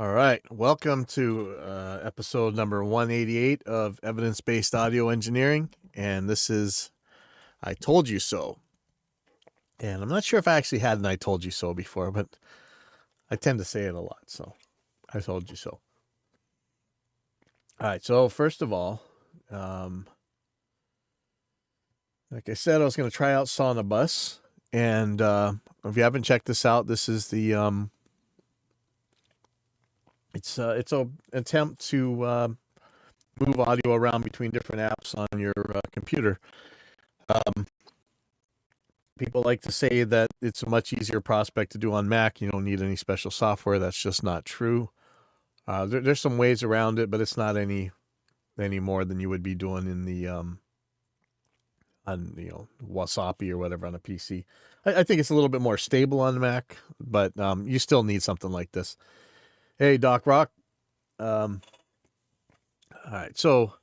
All right, welcome to episode number 188 of Evidence-Based Audio Engineering, and this is I Told You So. And I'm not sure if I actually had an I Told You So before, but I tend to say it a lot, so I told you so. All right, so first of all, like I said, I was going to try out Sonobus, and if you haven't checked this out, this is the it's a attempt to move audio around between different apps on your computer. People like to say that it's a much easier prospect to do on Mac. You don't need any special software. That's just not true. There's some ways around it, but it's not any more than you would be doing in the on Wasapi or whatever on a PC. I think it's a little bit more stable on the Mac, but you still need something like this. Hey, Doc Rock. All right, so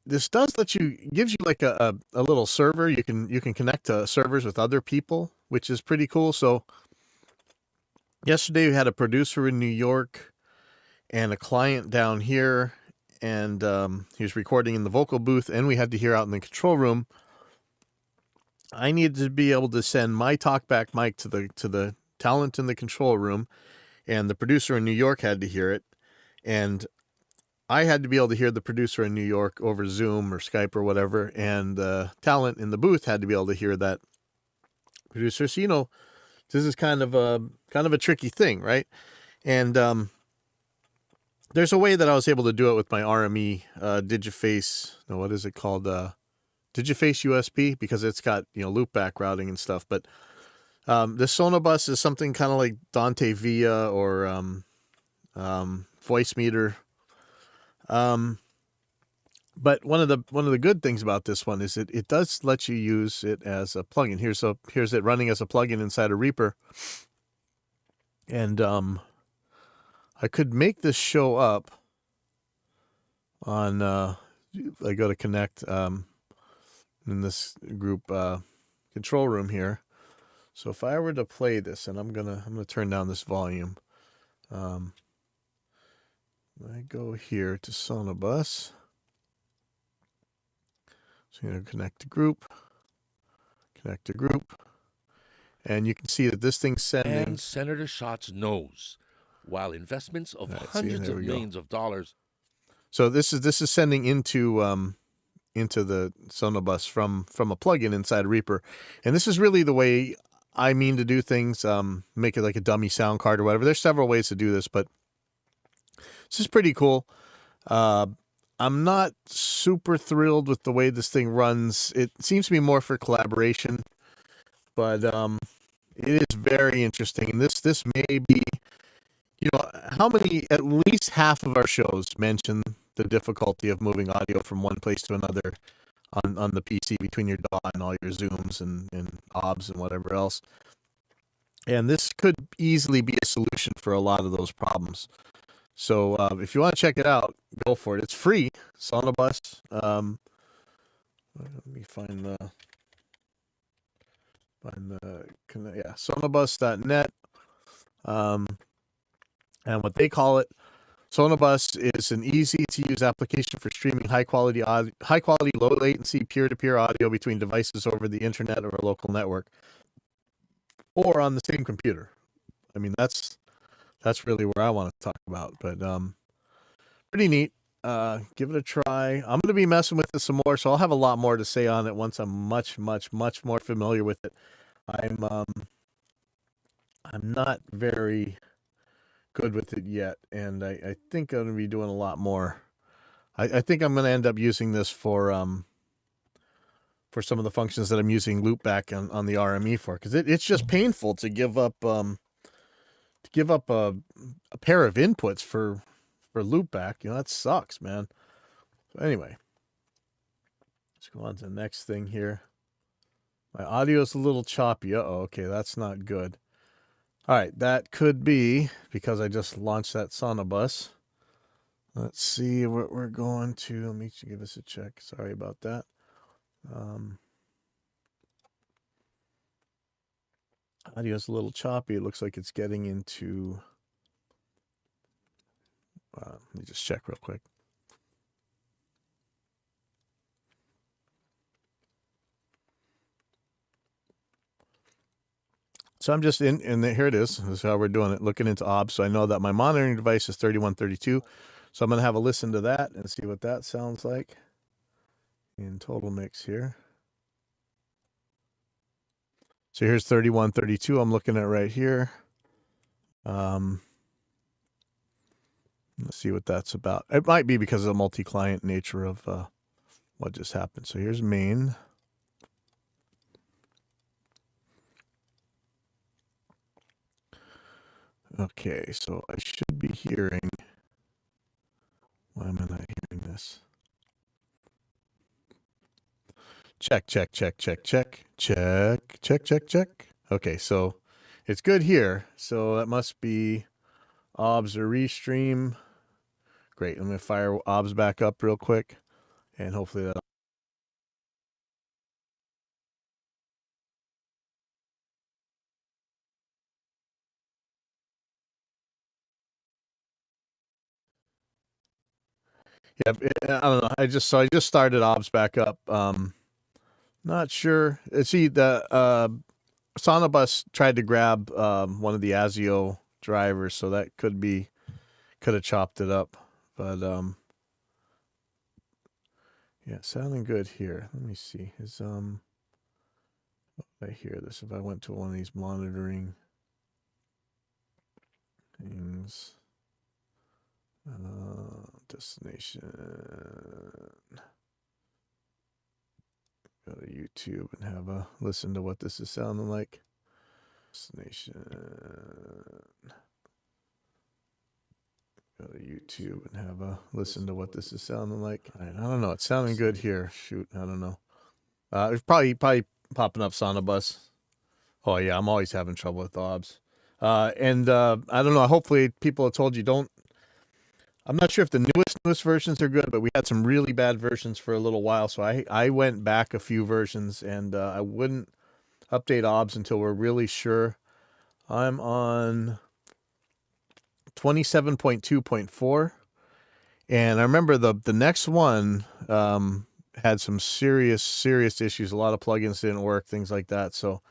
this does gives you like a little server. You can connect to servers with other people, which is pretty cool. So yesterday we had a producer in New York and a client down here, and he was recording in the vocal booth, and we had to hear out in the control room. I needed to be able to send my talkback mic to the talent in the control room, and the producer in New York had to hear it, and I had to be able to hear the producer in New York over Zoom or Skype or whatever, and the talent in the booth had to be able to hear that producer. So this is kind of a tricky thing, right? And there's a way that I was able to do it with my RME Digiface. No, what is it called? Digiface USB, because it's got loopback routing and stuff. But this Sonobus is something kind of like Dante Via or Voice Meter. But one of the good things about this one is it does let you use it as a plugin. Here's it running as a plugin inside a Reaper, and I could make this show up on. I go to connect in this group control room here. So if I were to play this, and I'm gonna turn down this volume. I go here to Sonobus. So connect to group, and you can see that this thing's sending. And Senator Schatz knows, while investments of hundreds of millions of dollars. So this is sending into the Sonobus from a plugin inside Reaper, and this is really the way I mean to do things. Make it like a dummy sound card or whatever. There's several ways to do this, but this is pretty cool. I'm not super thrilled with the way this thing runs. It seems to be more for collaboration, but it is very interesting. And this may be, at least half of our shows mention the difficulty of moving audio from one place to another on the PC between your DAW and all your Zooms and OBS and whatever else. And this could easily be a solution for a lot of those problems. So if you want to check it out, go for it. It's free. Sonobus. Let me find sonobus.net. And what they call it, Sonobus is an easy-to-use application for streaming high-quality, low-latency, peer-to-peer audio between devices over the internet or a local network, or on the same computer. I mean, that's really where I want to talk about. But pretty neat. Give it a try. I'm going to be messing with it some more, so I'll have a lot more to say on it once I'm much more familiar with it. I'm not very good with it yet, and I think I'm going to be doing a lot more. I think I'm going to end up using this for some of the functions that I'm using loopback on the RME for, because it's just painful to give up a pair of inputs for loopback. That sucks, man. So anyway, let's go on to the next thing here. My audio is a little choppy. Okay, that's not good. All right, that could be because I just launched that Sonobus. Let's see what we're going to. Let me give us a check. Sorry about that. Audio's a little choppy. It looks like it's getting into Let me just check real quick. So I'm just in, and here it is. This is how we're doing it, looking into OBS. So I know that my monitoring device is 3132. So I'm going to have a listen to that and see what that sounds like in total mix here. So here's 3132 I'm looking at right here. Let's see what that's about. It might be because of the multi-client nature of what just happened. So here's main. Okay, so I should be hearing. Why am I not hearing this? Check, check, check, check, check, check, check, check, check. Okay, so it's good here. So that must be OBS or restream. Great. I'm going to fire OBS back up real quick, and hopefully that. Yeah, I don't know. I just started OBS back up. Not sure. See, the Sonobus tried to grab one of the ASIO drivers, so that could have chopped it up. But yeah, sounding good here. Let me see. Is I hear this if I went to one of these monitoring things. Destination. Go to YouTube and have a listen to what this is sounding like. Destination. Go to YouTube and have a listen to what this is sounding like. I don't know. It's sounding good here. Shoot, I don't know. It's probably popping up Sonobus. Oh yeah, I'm always having trouble with OBS. And I don't know. Hopefully, people have told you don't. I'm not sure if the newest versions are good, but we had some really bad versions for a little while. So I went back a few versions, and I wouldn't update OBS until we're really sure. I'm on 27.2.4, and I remember the next one had some serious issues. A lot of plugins didn't work, things like that. So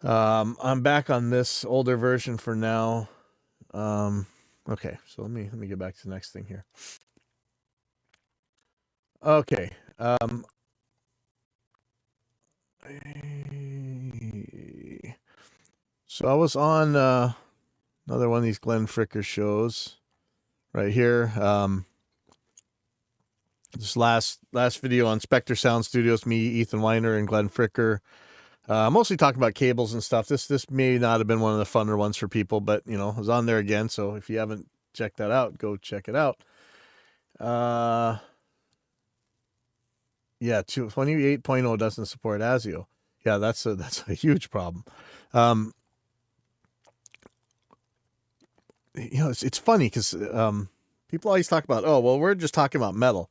I'm back on this older version for now. Okay, so let me get back to the next thing here. Okay. So I was on another one of these Glenn Fricker shows right here. This last video on Spectre Sound Studios, me, Ethan Weiner, and Glenn Fricker. Mostly talking about cables and stuff. This may not have been one of the funner ones for people, but you know, I was on there again. So if you haven't checked that out, go check it out. Yeah, 28.0 doesn't support ASIO. Yeah, that's a huge problem. You know, it's funny because people always talk about, oh, well, we're just talking about metal,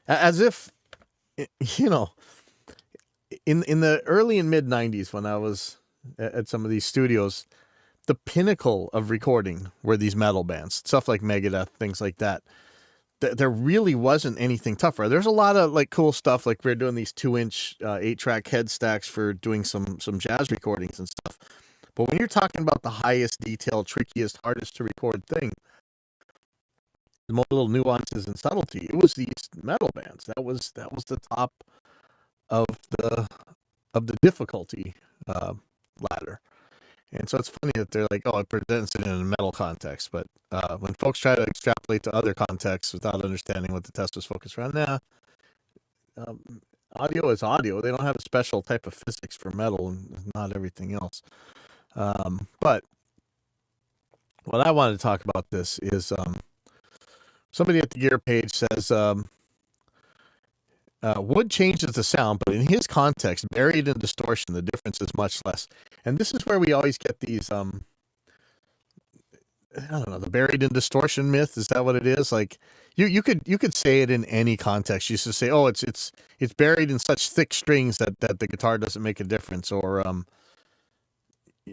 as if, you know, in the early and mid 90s when I was at some of these studios, the pinnacle of recording were these metal bands, stuff like Megadeth, things like that. There really wasn't anything tougher. There's a lot of like cool stuff, like we're doing these 2-inch 8-track head stacks for doing some jazz recordings and stuff. But when you're talking about the highest detail, trickiest, hardest to record thing, the more little nuances and subtlety, it was these metal bands. That was the top of the difficulty ladder. And so it's funny that they're like, oh, it presents it in a metal context. But when folks try to extrapolate to other contexts without understanding what the test was focused around, audio is audio. They don't have a special type of physics for metal and not everything else. But what I wanted to talk about this is somebody at the gear page says wood changes the sound, but in his context, buried in distortion, the difference is much less. And this is where we always get these, I don't know, the buried in distortion myth. Is that what it is? Like you could say it in any context. You used to say, oh, it's buried in such thick strings that the guitar doesn't make a difference, or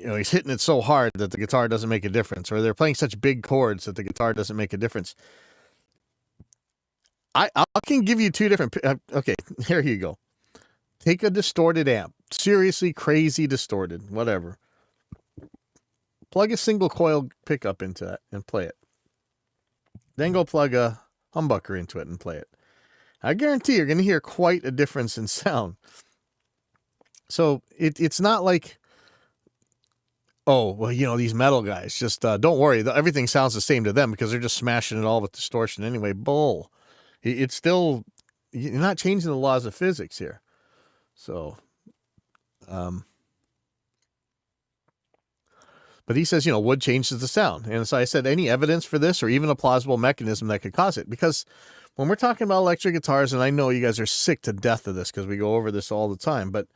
he's hitting it so hard that the guitar doesn't make a difference, or they're playing such big chords that the guitar doesn't make a difference. I can give you two different. Okay, here you go. Take a distorted amp, seriously crazy distorted, whatever. Plug a single coil pickup into that and play it. Then go plug a humbucker into it and play it. I guarantee you're going to hear quite a difference in sound. So it's not like, oh, well, these metal guys, just don't worry. Everything sounds the same to them because they're just smashing it all with distortion anyway. Bull. It's still, you're not changing the laws of physics here. So, but he says, wood changes the sound. And so I said, any evidence for this or even a plausible mechanism that could cause it? Because when we're talking about electric guitars, and I know you guys are sick to death of this because we go over this all the time, but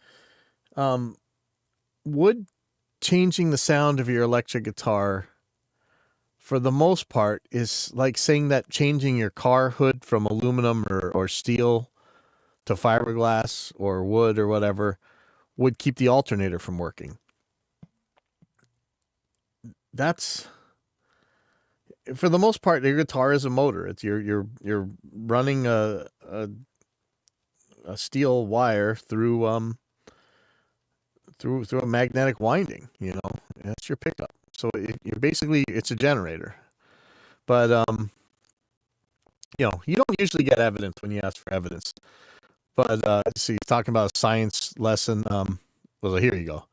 wood changing the sound of your electric guitar, for the most part, is like saying that changing your car hood from aluminum or steel to fiberglass or wood or whatever would keep the alternator from working. That's, for the most part, your guitar is a motor. It's you're running a steel wire through a magnetic winding. That's your pickup. So you're basically, it's a generator. But you don't usually get evidence when you ask for evidence. But see, he's talking about a science lesson. Well, here you go.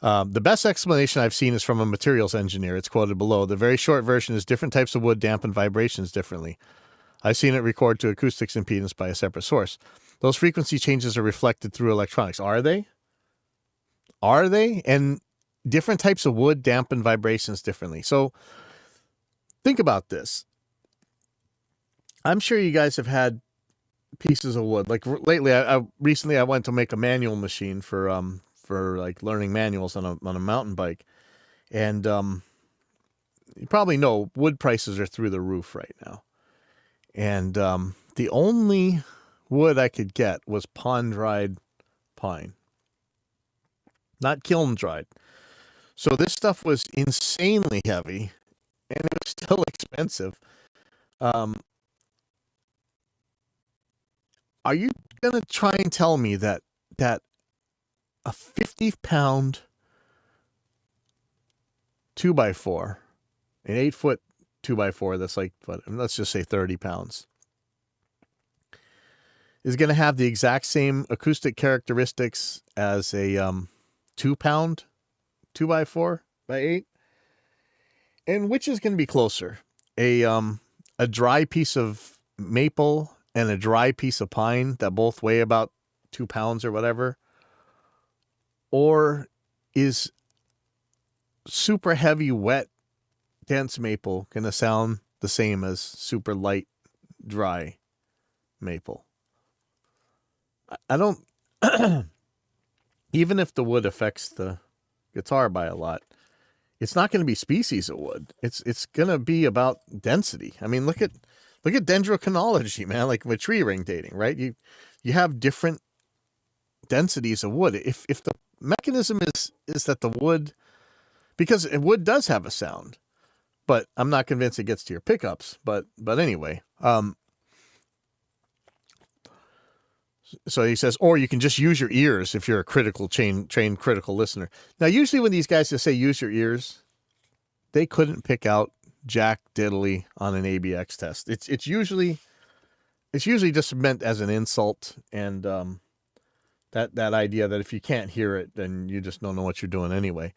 The best explanation I've seen is from a materials engineer. It's quoted below. The very short version is different types of wood dampen vibrations differently. I've seen it record to acoustics impedance by a separate source. Those frequency changes are reflected through electronics. Are they? Are they? And different types of wood dampen vibrations differently. So think about this. I'm sure you guys have had pieces of wood. Like lately, recently I went to make a manual machine for like learning manuals on a mountain bike. And you probably know wood prices are through the roof right now. And the only wood I could get was pond-dried pine. Not kiln-dried. So this stuff was insanely heavy, and it was still expensive. Are you going to try and tell me that a 50-pound 2x4, an 8-foot 2x4 that's like, let's just say 30 pounds, is going to have the exact same acoustic characteristics as a 2-pound 2x4 by 8? And which is going to be closer? A dry piece of maple and a dry piece of pine that both weigh about 2 pounds or whatever? Or is super heavy, wet, dense maple going to sound the same as super light, dry maple? I don't, even if the wood affects the guitar by a lot, it's not going to be species of wood. It's going to be about density. I mean, look at dendrochronology, man, like with tree ring dating, right? You have different densities of wood. If the mechanism is that the wood, because wood does have a sound, but I'm not convinced it gets to your pickups. But anyway, so he says, or you can just use your ears if you're a trained critical listener. Now, usually when these guys just say use your ears, they couldn't pick out jack diddly on an ABX test. It's usually just meant as an insult, and that idea that if you can't hear it, then you just don't know what you're doing anyway.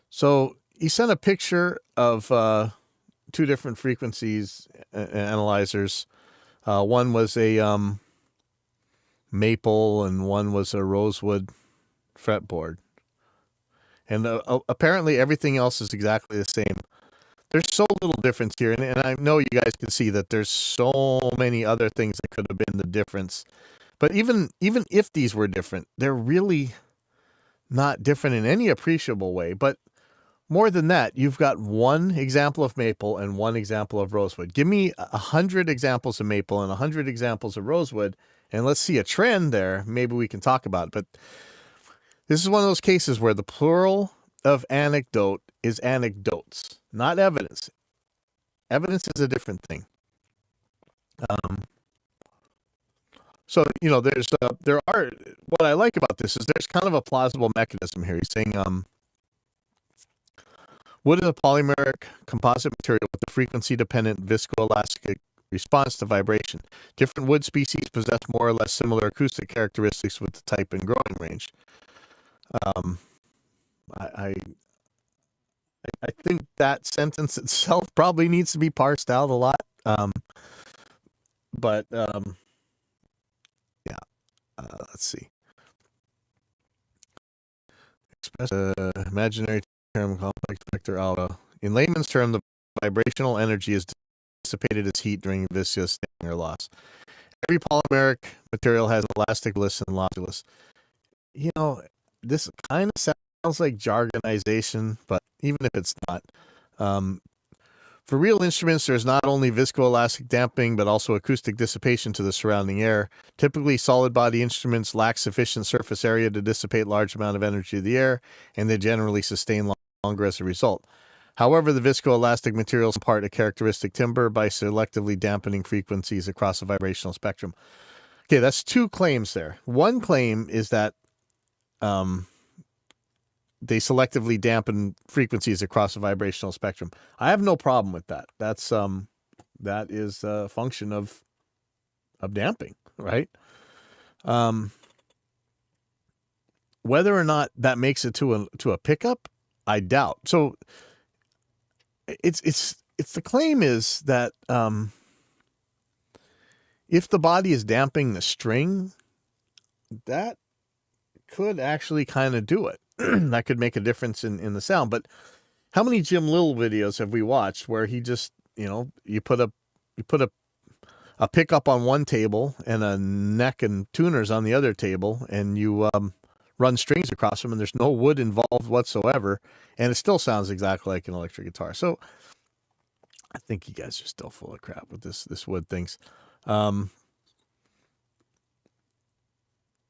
So he sent a picture of two different frequencies analyzers. One was a maple and one was a rosewood fretboard. And apparently everything else is exactly the same. There's so little difference here. And I know you guys can see that there's so many other things that could have been the difference. But even if these were different, they're really not different in any appreciable way. But more than that, you've got one example of maple and one example of rosewood. Give me 100 examples of maple and 100 examples of rosewood, and let's see a trend there. Maybe we can talk about it. But This is one of those cases where the plural of anecdote is anecdotes, not evidence. Evidence is a different thing. So, there are, what I like about this is there's kind of a plausible mechanism here. He's saying, wood is a polymeric composite material with a frequency-dependent viscoelastic response to vibration. Different wood species possess more or less similar acoustic characteristics with the type and growing range. I think that sentence itself probably needs to be parsed out a lot. Let's see. Express imaginary term complex vector alpha. In layman's term, the vibrational energy is dissipated as heat during viscous staining or loss. Every polymeric material has an elastic list and lodulus. This kind of sounds like jargonization, but even if it's not, for real instruments, there's not only viscoelastic damping, but also acoustic dissipation to the surrounding air. Typically, solid body instruments lack sufficient surface area to dissipate large amount of energy to the air, and they generally sustain longer as a result. However, the viscoelastic materials impart a characteristic timbre by selectively dampening frequencies across the vibrational spectrum. Okay, that's two claims there. One claim is that they selectively dampen frequencies across the vibrational spectrum. I have no problem with that. That is a function of damping, right? Whether or not that makes it to a pickup, I doubt. So it's the claim is that if the body is damping the string, that could actually kind of do it. That could make a difference in the sound. But how many Jim Little videos have we watched where he just, you put a pickup on one table and a neck and tuners on the other table, and you run strings across them, and there's no wood involved whatsoever, and it still sounds exactly like an electric guitar. So I think you guys are still full of crap with this wood things.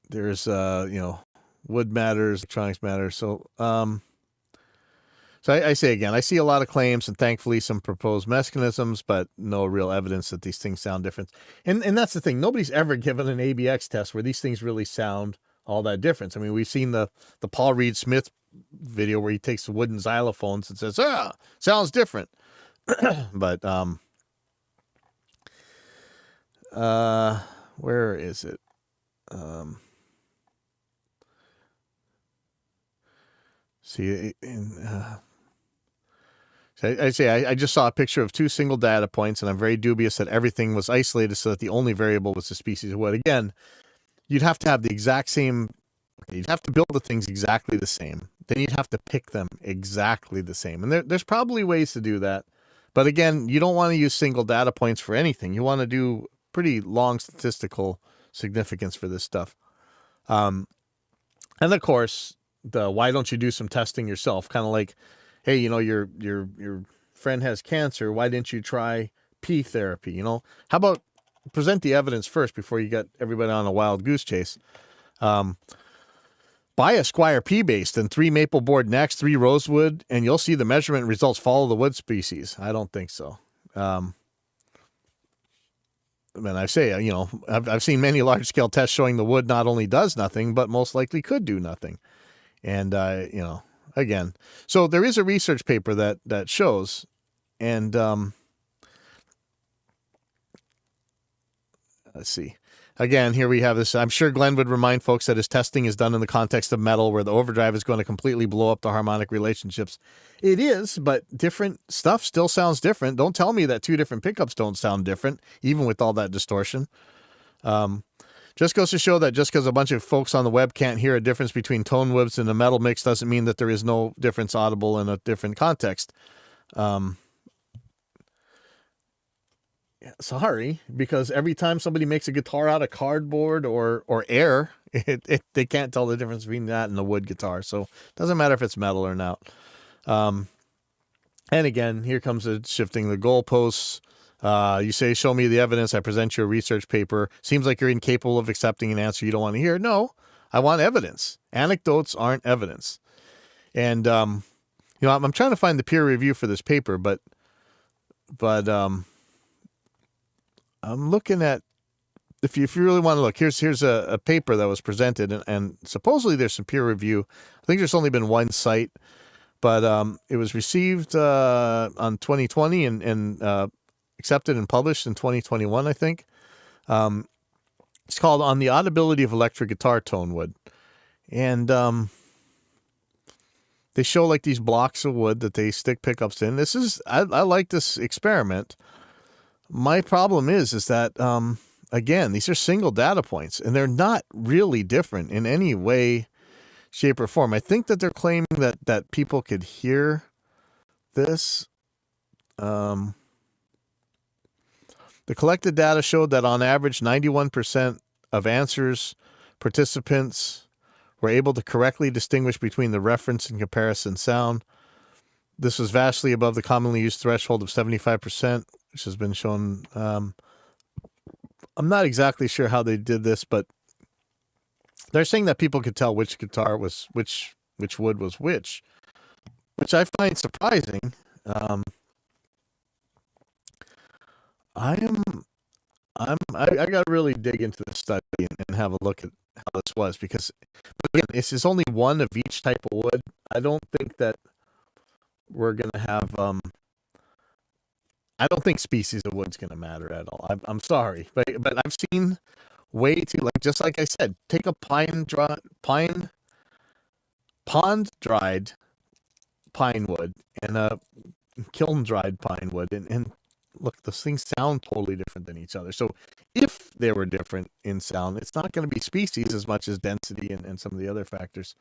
There's wood matters, electronics matter. So I say again, I see a lot of claims and thankfully some proposed mechanisms, but no real evidence that these things sound different. And that's the thing. Nobody's ever given an ABX test where these things really sound all that different. I mean, we've seen the Paul Reed Smith video where he takes the wooden xylophones and says, sounds different. But where is it? I just saw a picture of two single data points, and I'm very dubious that everything was isolated so that the only variable was the species of wood. Again, you'd have to have the exact same. You'd have to build the things exactly the same. Then you'd have to pick them exactly the same. And there's probably ways to do that. But again, you don't want to use single data points for anything. You want to do pretty long statistical significance for this stuff. And of course, why don't you do some testing yourself? Kind of like, hey, your friend has cancer. Why didn't you try P therapy? How about present the evidence first before you get everybody on a wild goose chase? Buy a Squire P based and 3 maple board necks, 3 rosewood, and you'll see the measurement results follow the wood species. I don't think so. I say, I've seen many large scale tests showing the wood not only does nothing, but most likely could do nothing. And, again, so there is a research paper that shows, and let's see. Again, here we have this. I'm sure Glenn would remind folks that his testing is done in the context of metal, where the overdrive is going to completely blow up the harmonic relationships. It is, but different stuff still sounds different. Don't tell me that 2 different pickups don't sound different, even with all that distortion. Just goes to show that just because a bunch of folks on the web can't hear a difference between tone woods and a metal mix doesn't mean that there is no difference audible in a different context. Sorry, because every time somebody makes a guitar out of cardboard or air, they can't tell the difference between that and a wood guitar. So it doesn't matter if it's metal or not. And again, here comes shifting the goalposts. You say, show me the evidence. I present you a research paper. Seems like you're incapable of accepting an answer you don't want to hear. No, I want evidence. Anecdotes aren't evidence. And I'm trying to find the peer review for this paper, but I'm looking at, if you really want to look, here's a paper that was presented, and supposedly there's some peer review. I think there's only been one site, but it was received on 2020 and accepted and published in 2021, I think. It's called "On the Audibility of Electric Guitar Tone Wood," and they show like these blocks of wood that they stick pickups in. I like this experiment. My problem is that again, these are single data points, and they're not really different in any way, shape, or form. I think that they're claiming that people could hear this. The collected data showed that on average, 91% of participants were able to correctly distinguish between the reference and comparison sound. This was vastly above the commonly used threshold of 75%, which has been shown. I'm not exactly sure how they did this, but they're saying that people could tell which guitar was which wood was which I find surprising. I got to really dig into this study and have a look at how this was, because again, this is only one of each type of wood. I don't think that we're going to have, I don't think species of wood's going to matter at all. I'm sorry, but I've seen way too, just like I said, take a pond dried pine wood and a kiln dried pine wood, and look, those things sound totally different than each other. So if they were different in sound, it's not going to be species as much as density and some of the other factors.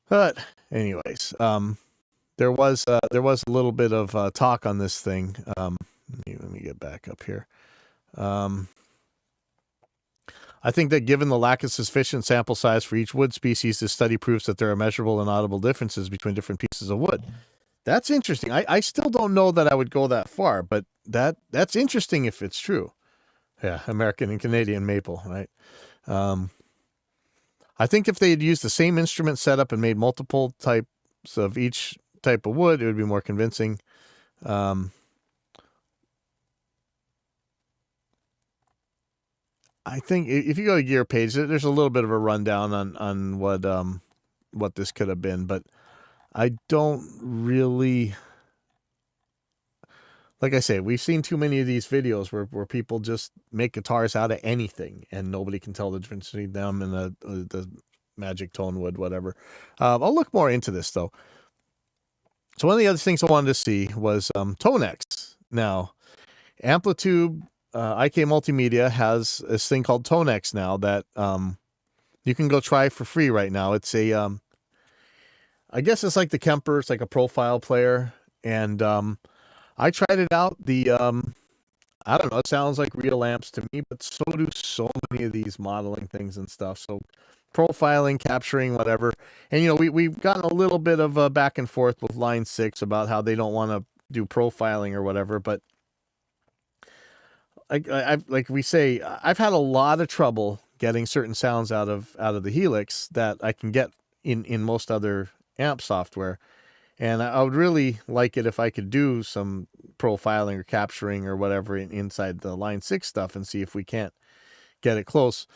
But anyways, there was a little bit of talk on this thing. Let me get back up here. I think that given the lack of sufficient sample size for each wood species, this study proves that there are measurable and audible differences between different pieces of wood. That's interesting. I still don't know that I would go that far, but that's interesting if it's true. Yeah, American and Canadian maple, right? I think if they had used the same instrument setup and made multiple types of each type of wood, it would be more convincing. I think if you go to Gear page, there's a little bit of a rundown on what this could have been, but I don't really, like I say, we've seen too many of these videos where people just make guitars out of anything and nobody can tell the difference between them and the magic tone wood, whatever. I'll look more into this though. So one of the other things I wanted to see was Tonex. Now, Amplitude IK Multimedia has this thing called Tonex now that you can go try for free right now. It's a I guess it's like the Kemper. It's like a profile player. And I tried it out. I don't know, it sounds like real amps to me, but so do so many of these modeling things and stuff. So profiling, capturing, whatever. And, we've gotten a little bit of a back and forth with Line 6 about how they don't want to do profiling or whatever. But like we say, I've had a lot of trouble getting certain sounds out of the Helix that I can get in most other amp software. And I would really like it if I could do some profiling or capturing or whatever inside the Line 6 stuff and see if we can't get it close.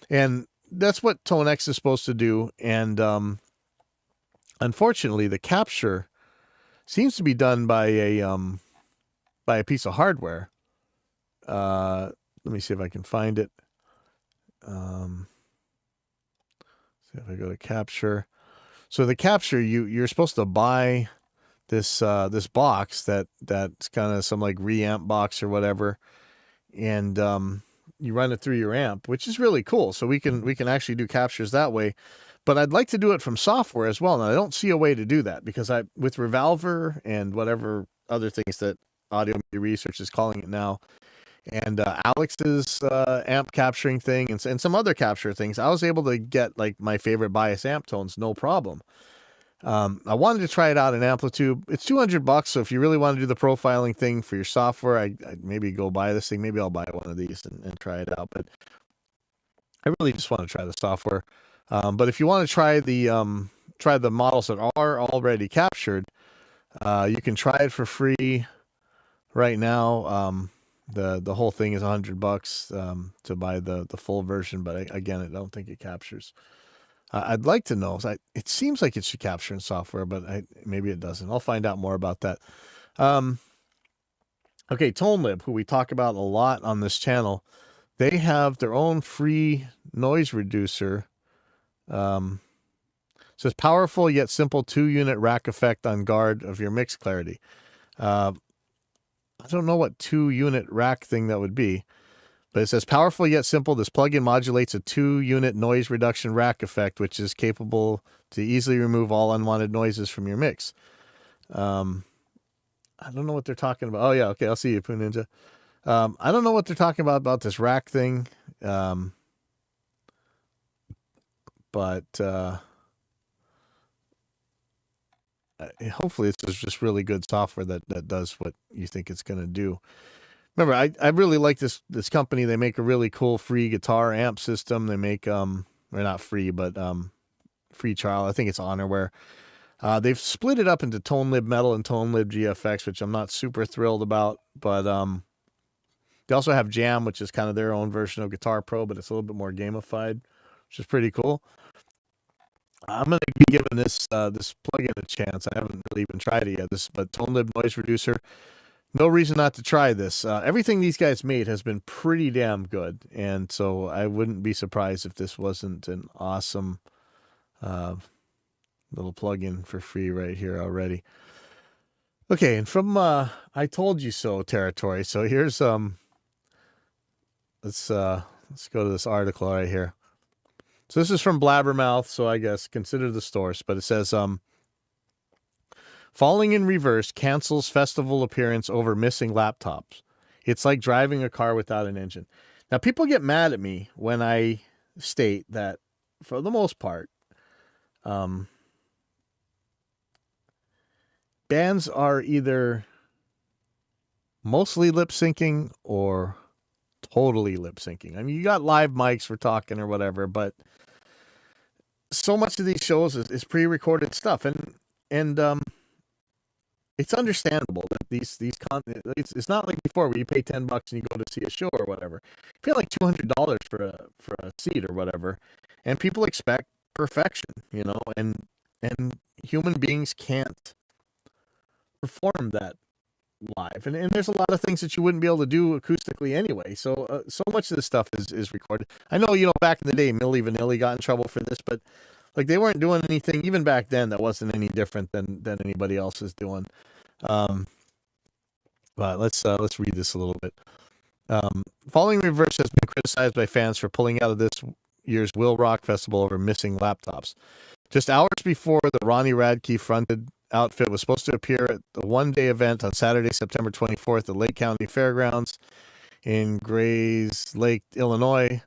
And that's what Tonex is supposed to do. And unfortunately, the capture seems to be done by a piece of hardware. Let me see if I can find it. See if I go to capture. So the capture, you're supposed to buy this box that's kind of some like reamp box or whatever, and you run it through your amp, which is really cool. So we can actually do captures that way. But I'd like to do it from software as well. And I don't see a way to do that because with Revolver and whatever other things that Audio Media Research is calling it now, and Alex's amp capturing thing and some other capture things, I was able to get like my favorite bias amp tones, no problem. I wanted to try it out in Amplitude. It's $200. So if you really want to do the profiling thing for your software, I'd maybe go buy this thing. Maybe I'll buy one of these and try it out. But I really just want to try the software. But if you want to try the models that are already captured, you can try it for free right now. The whole thing is $100 to buy the full version, but again, I don't think it captures. I'd like to know. It seems like it should capture in software, but maybe it doesn't. I'll find out more about that. Okay, ToneLib, who we talk about a lot on this channel, they have their own free noise reducer. Says powerful yet simple 2-unit rack effect on guard of your mix clarity. I don't know what 2-unit rack thing that would be, but it says powerful yet simple. This plugin modulates a 2-unit noise reduction rack effect, which is capable to easily remove all unwanted noises from your mix. I don't know what they're talking about. Oh yeah, okay, I'll see you, Poo Ninja. I don't know what they're talking about this rack thing, but hopefully it's just really good software that does what you think it's going to do. Remember, I really like this company. They make a really cool free guitar amp system. They make or not free, but free trial. I think it's Honorware. They've split it up into ToneLib Metal and ToneLib GFX, which I'm not super thrilled about, but they also have Jam, which is kind of their own version of Guitar Pro, but it's a little bit more gamified, which is pretty cool. I'm going to be giving this plugin a chance. I haven't really even tried it yet. But ToneLib Noise Reducer, no reason not to try this. Everything these guys made has been pretty damn good, and so I wouldn't be surprised if this wasn't an awesome little plugin for free right here already. Okay, and from I told you so territory. So here's let's go to this article right here. So this is from Blabbermouth, so I guess consider the source, but it says falling in reverse cancels festival appearance over missing laptops. It's like driving a car without an engine. Now people get mad at me when I state that for the most part bands are either mostly lip syncing or totally lip syncing. I mean, you got live mics for talking or whatever, but so much of these shows is pre-recorded stuff, and it's understandable that it's not like before where you pay $10 and you go to see a show or whatever. You pay like $200 for a seat or whatever, and people expect perfection, and human beings can't perform that live, and there's a lot of things that you wouldn't be able to do acoustically anyway. So much of this stuff is recorded. I know, back in the day, Milli Vanilli got in trouble for this, but like they weren't doing anything even back then that wasn't any different than anybody else is doing. But let's read this a little bit. Falling in Reverse has been criticized by fans for pulling out of this year's Will Rock Festival over missing laptops. Just hours before the Ronnie Radke fronted outfit was supposed to appear at the one-day event on Saturday, September 24th at Lake County Fairgrounds in Grays Lake, Illinois,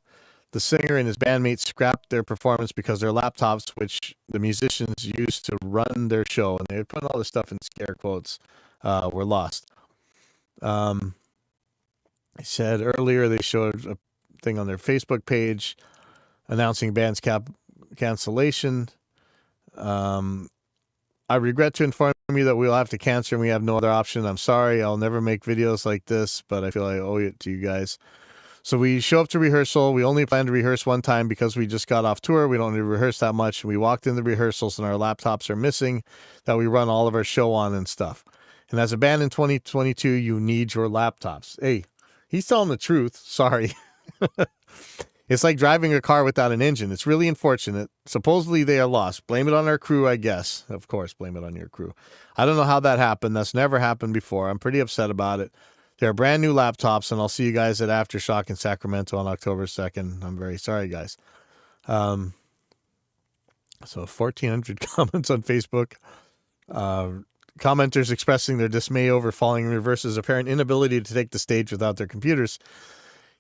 the singer and his bandmates scrapped their performance because their laptops, which the musicians used to run their show, and they had put all this stuff in scare quotes, were lost. I said earlier they showed a thing on their Facebook page announcing band's cancellation. I regret to inform you that we'll have to cancel and we have no other option. I'm sorry. I'll never make videos like this, but I feel I owe it to you guys. So we show up to rehearsal. We only plan to rehearse one time because we just got off tour. We don't need to rehearse that much. We walked in the rehearsals and our laptops are missing that we run all of our show on and stuff. And as a band in 2022, you need your laptops. Hey, he's telling the truth. Sorry. It's like driving a car without an engine. It's really unfortunate. Supposedly they are lost. Blame it on our crew, I guess. Of course, blame it on your crew. I don't know how that happened. That's never happened before. I'm pretty upset about it. They're brand new laptops, and I'll see you guys at Aftershock in Sacramento on October 2nd. I'm very sorry, guys. So 1,400 comments on Facebook. Commenters expressing their dismay over Falling in Reverse's apparent inability to take the stage without their computers.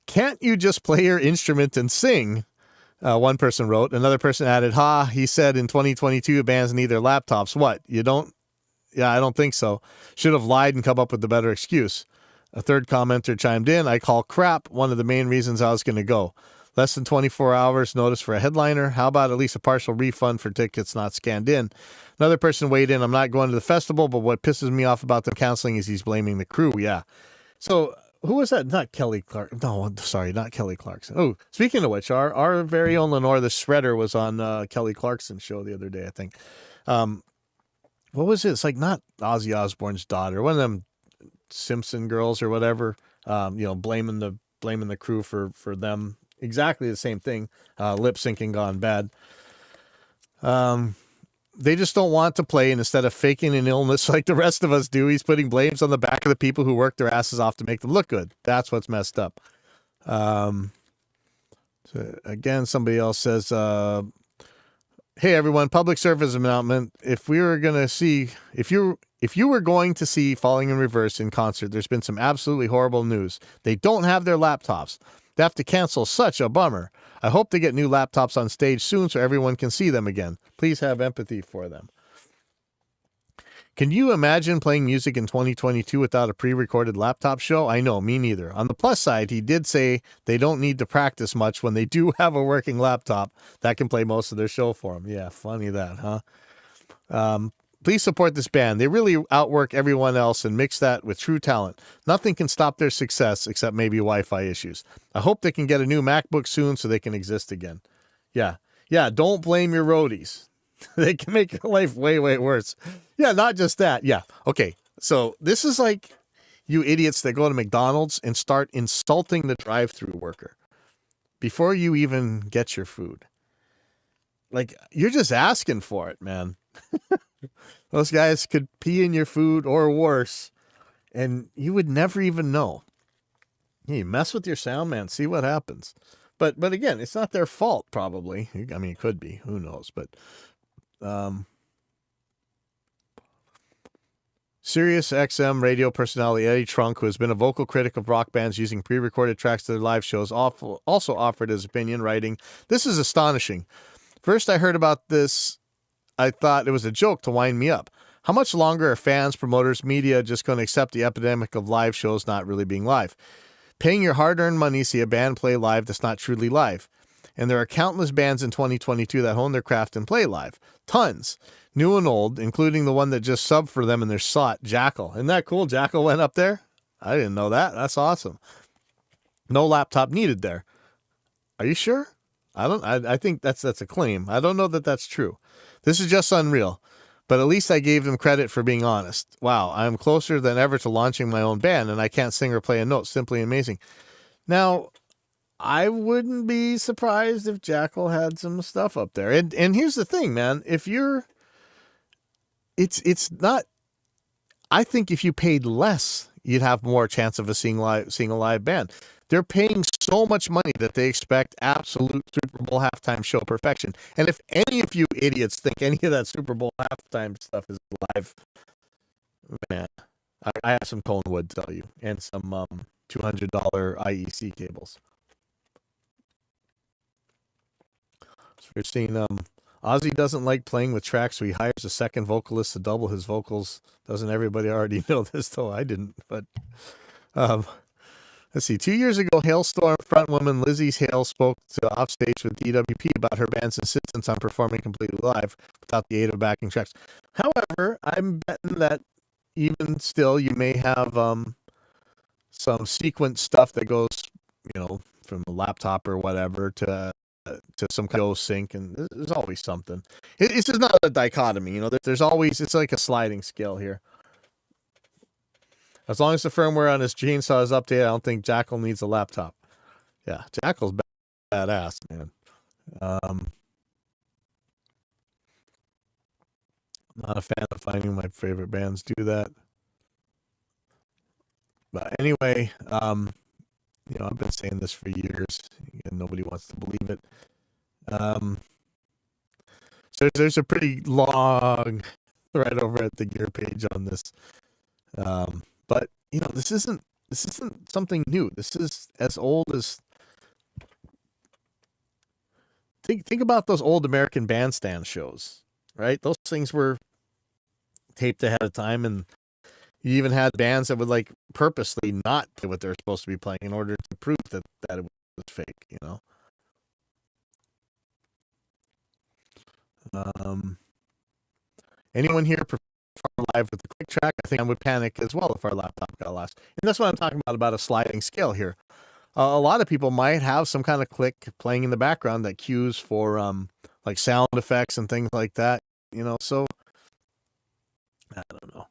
Can't you just play your instrument and sing? One person wrote. Another person added, he said in 2022 bands need their laptops. What? You don't? Yeah, I don't think so. Should have lied and come up with a better excuse. A third commenter chimed in, I call crap one of the main reasons I was going to go. Less than 24 hours notice for a headliner. How about at least a partial refund for tickets not scanned in? Another person weighed in, I'm not going to the festival, but what pisses me off about them canceling is he's blaming the crew. Yeah. So who was that? Not Kelly Clark. No, sorry, not Kelly Clarkson. Oh, speaking of which, our very own Lenore the Shredder was on Kelly Clarkson's show the other day, I think. What was it? It's like not Ozzy Osbourne's daughter, one of them Simpson girls or whatever. Blaming the crew for them. Exactly the same thing. Lip syncing gone bad. They just don't want to play, and instead of faking an illness like the rest of us do, he's putting blames on the back of the people who work their asses off to make them look good. That's what's messed up. So again, somebody else says, hey everyone, public service announcement. If you were going to see Falling in Reverse in concert, there's been some absolutely horrible news. They don't have their laptops. They have to cancel. Such a bummer. I hope they get new laptops on stage soon so everyone can see them again. Please have empathy for them. Can you imagine playing music in 2022 without a pre-recorded laptop show? I know, me neither. On the plus side, he did say they don't need to practice much when they do have a working laptop that can play most of their show for them. Yeah, funny that, huh? Please support this band. They really outwork everyone else and mix that with true talent. Nothing can stop their success except maybe Wi-Fi issues. I hope they can get a new MacBook soon so they can exist again. Yeah, don't blame your roadies. They can make your life way, way worse. Yeah, not just that. Yeah, okay. So this is like you idiots that go to McDonald's and start insulting the drive-thru worker before you even get your food. Like, you're just asking for it, man. Those guys could pee in your food or worse, and you would never even know. You mess with your sound man, see what happens. But again, it's not their fault, probably. I mean, it could be. Who knows? But Sirius XM radio personality Eddie Trunk, who has been a vocal critic of rock bands using pre-recorded tracks to their live shows, also offered his opinion, writing, "This is astonishing. First I heard about this, I thought it was a joke to wind me up. How much longer are fans, promoters, media just going to accept the epidemic of live shows not really being live? Paying your hard-earned money to see a band play live that's not truly live. And there are countless bands in 2022 that hone their craft and play live. Tons. New and old, including the one that just subbed for them in their slot, Jackal. Isn't that cool? Jackal went up there? I didn't know that. That's awesome. No laptop needed there. Are you sure? I think that's a claim. I don't know that that's true. This is just unreal. But at least I gave them credit for being honest. Wow, I'm closer than ever to launching my own band, and I can't sing or play a note. Simply amazing. Now, I wouldn't be surprised if Jackal had some stuff up there. And here's the thing, man. It's not. I think if you paid less, you'd have more chance of seeing a live band. They're paying so much money that they expect absolute Super Bowl halftime show perfection. And if any of you idiots think any of that Super Bowl halftime stuff is live, man, I have some cone wood to tell you, and some $200 IEC cables. So we're seeing Ozzy doesn't like playing with tracks, so he hires a second vocalist to double his vocals. Doesn't everybody already know this, though? I didn't, but let's see. 2 years ago, Hailstorm frontwoman Lizzie Hale spoke offstage with DWP about her band's insistence on performing completely live without the aid of backing tracks. However, I'm betting that even still, you may have some sequence stuff that goes, from a laptop or whatever to some kind of sync, and there's always something. It's just not a dichotomy, There's always, it's like a sliding scale here. As long as the firmware on his chainsaw is updated, I don't think Jackal needs a laptop. Yeah, Jackal's badass, man. Not a fan of finding my favorite bands do that. But anyway, I've been saying this for years, and nobody wants to believe it. So there's a pretty long thread over at the gear page on this. But this isn't something new. This is as old as, think about those old American Bandstand shows, right? Those things were taped ahead of time, and you even had bands that would purposely not play what they're supposed to be playing in order to prove that it was fake, Anyone here prefer live with the quick track? I think I would panic as well if our laptop got lost. And that's what I'm talking about a sliding scale here. A lot of people might have some kind of click playing in the background that cues for like sound effects and things like that. So I don't know.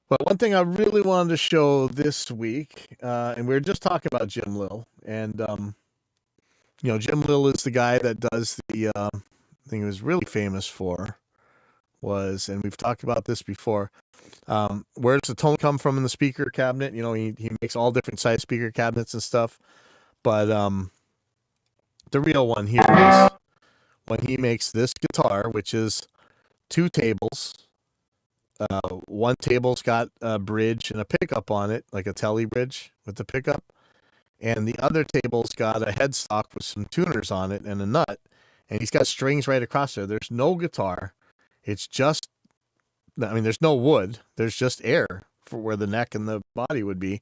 But one thing I really wanted to show this week, and we were just talking about Jim Lill, and Jim Lill is the guy that does the thing he was really famous for was, and we've talked about this before. Where does the tone come from in the speaker cabinet? He makes all different size speaker cabinets and stuff, but the real one here is when he makes this guitar, which is 2 tables. One table's got a bridge and a pickup on it, like a telly bridge with the pickup. And the other table's got a headstock with some tuners on it and a nut. And he's got strings right across there. There's no guitar. It's just, there's no wood. There's just air for where the neck and the body would be.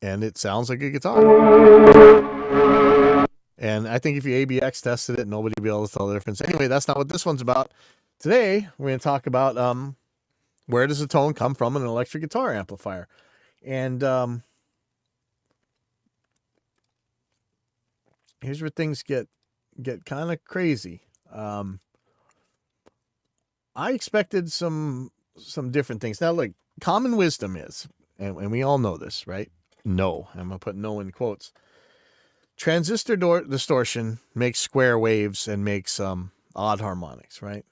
And it sounds like a guitar. And I think if you ABX tested it, nobody would be able to tell the difference. Anyway, that's not what this one's about. Today, we're going to talk about where does the tone come from in an electric guitar amplifier. And here's where things get kind of crazy. I expected some different things. Now, look, common wisdom is, and we all know this, right? No, I'm going to put no in quotes. Transistor distortion makes square waves and makes odd harmonics, right?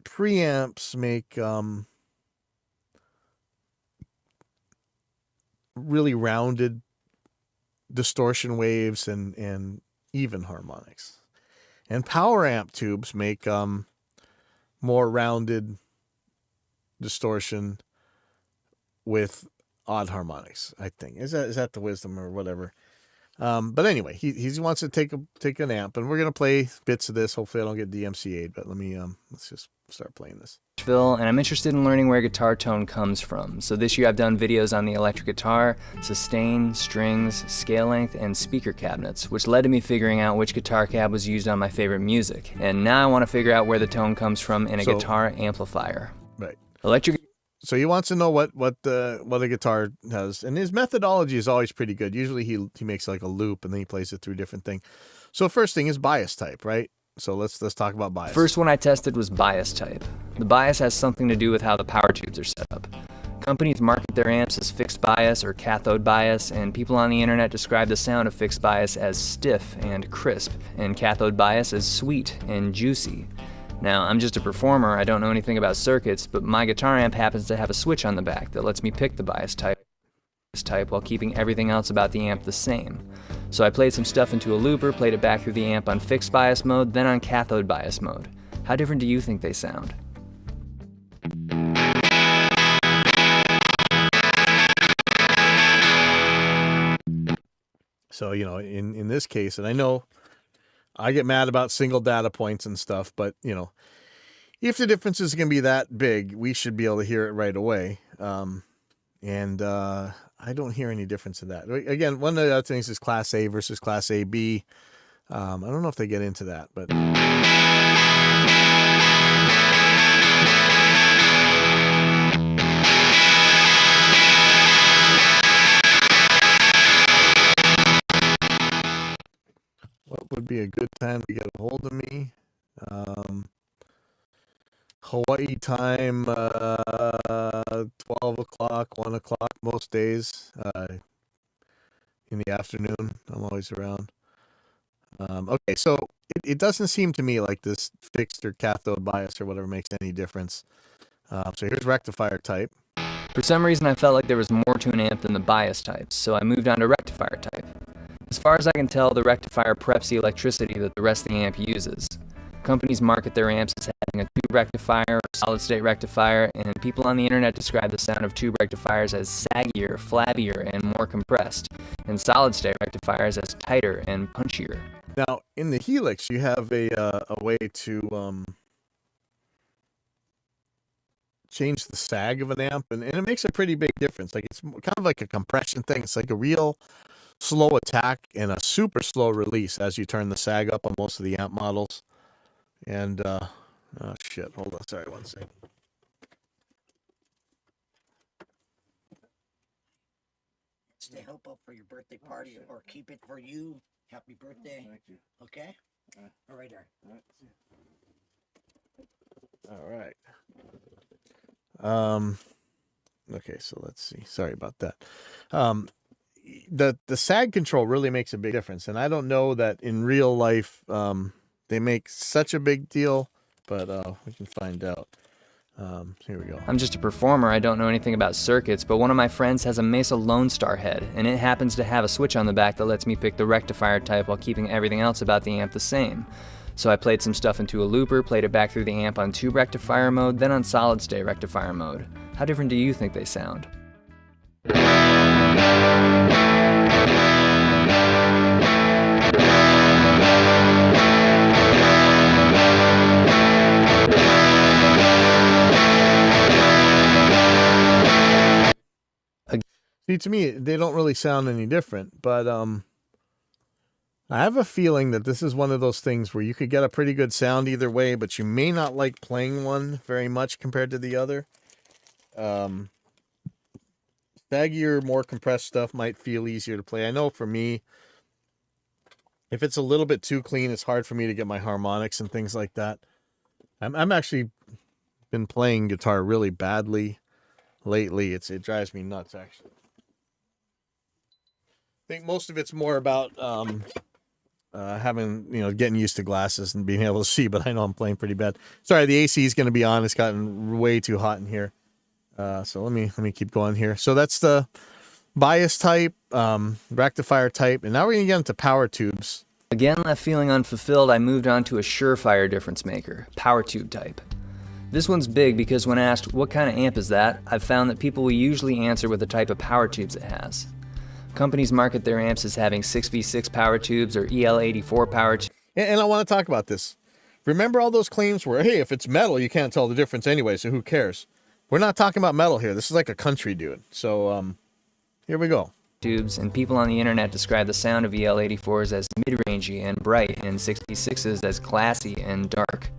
Preamps make really rounded distortion waves and even harmonics. And power amp tubes make more rounded distortion with odd harmonics, I think. Is that the wisdom or whatever? But anyway, he wants to take an amp, and we're going to play bits of this. Hopefully I don't get DMCA'd, but let's just start playing this. And I'm interested in learning where guitar tone comes from. So this year I've done videos on the electric guitar, sustain, strings, scale length, and speaker cabinets, which led to me figuring out which guitar cab was used on my favorite music. And now I want to figure out where the tone comes from in a guitar amplifier. Right. So he wants to know what a guitar has, and his methodology is always pretty good. Usually he makes like a loop and then he plays it through different things. So first thing is bias type, right? So let's talk about bias. First one I tested was bias type. The bias has something to do with how the power tubes are set up. Companies market their amps as fixed bias or cathode bias, and people on the internet describe the sound of fixed bias as stiff and crisp, and cathode bias as sweet and juicy. Now, I'm just a performer, I don't know anything about circuits, but my guitar amp happens to have a switch on the back that lets me pick the bias type while keeping everything else about the amp the same. So I played some stuff into a looper, played it back through the amp on fixed bias mode, then on cathode bias mode. How different do you think they sound? So, in this case, and I know I get mad about single data points and stuff, but, if the difference is going to be that big, we should be able to hear it right away. And I don't hear any difference in that. Again, one of the other things is Class A versus Class AB. I don't know if they get into that, but... What would be a good time to get a hold of me? Hawaii time, 12 o'clock, 1 o'clock most days. In the afternoon, I'm always around. Okay, so it doesn't seem to me like this fixed or cathode bias or whatever makes any difference. So here's rectifier type. For some reason I felt like there was more to an amp than the bias types, so I moved on to rectifier type. As far as I can tell, the rectifier preps the electricity that the rest of the amp uses. Companies market their amps as having a tube rectifier or solid-state rectifier, and people on the internet describe the sound of tube rectifiers as saggier, flabbier, and more compressed, and solid-state rectifiers as tighter and punchier. Now, in the Helix, you have a way to change the sag of an amp, and it makes a pretty big difference. Like, it's kind of like a compression thing. It's like a real slow attack and a super slow release as you turn the sag up on most of the amp models. And, oh shit, hold on, sorry, one second. Stay hopeful for your birthday party or keep it for you. Happy birthday. Thank you. Okay? All right, there. All right. Okay, so let's see. Sorry about that. The sag control really makes a big difference, and I don't know that in real life they make such a big deal, but we can find out. Here we go. I'm just a performer, I don't know anything about circuits, but one of my friends has a Mesa Lone Star head, and it happens to have a switch on the back that lets me pick the rectifier type while keeping everything else about the amp the same. So I played some stuff into a looper, played it back through the amp on tube rectifier mode, then on solid state rectifier mode. How different do you think they sound? See, to me, they don't really sound any different, but I have a feeling that this is one of those things where you could get a pretty good sound either way, but you may not like playing one very much compared to the other. Saggier, more compressed stuff might feel easier to play. I know for me, if it's a little bit too clean, it's hard for me to get my harmonics and things like that. I'm actually been playing guitar really badly lately. It drives me nuts, actually. I think most of it's more about having, getting used to glasses and being able to see, but I know I'm playing pretty bad. Rectifier the AC is going to be on. It's gotten way too hot in here. So let me keep going here. So that's the bias type, rectifier type, and now we're going to get into power tubes. Again, left feeling unfulfilled, I moved on to a surefire difference maker, power tube type. This one's big because when asked, what kind of amp is that, I've found that people will usually answer with the type of power tubes it has. Companies market their amps as having 6v6 power tubes or EL84 power tubes. And I want to talk about this. Remember all those claims where, hey, if it's metal, you can't tell the difference anyway, so who cares? We're not talking about metal here. This is like a country dude. So here we go. Tubes, and people on the internet describe the sound of EL84s as mid-rangey and bright, and 66s as classy and dark.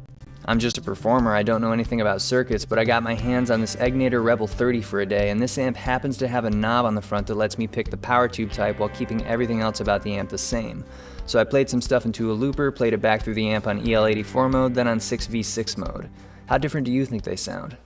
I'm just a performer, I don't know anything about circuits, but I got my hands on this Egnator Rebel 30 for a day, and this amp happens to have a knob on the front that lets me pick the power tube type while keeping everything else about the amp the same. So I played some stuff into a looper, played it back through the amp on EL84 mode, then on 6v6 mode. How different do you think they sound?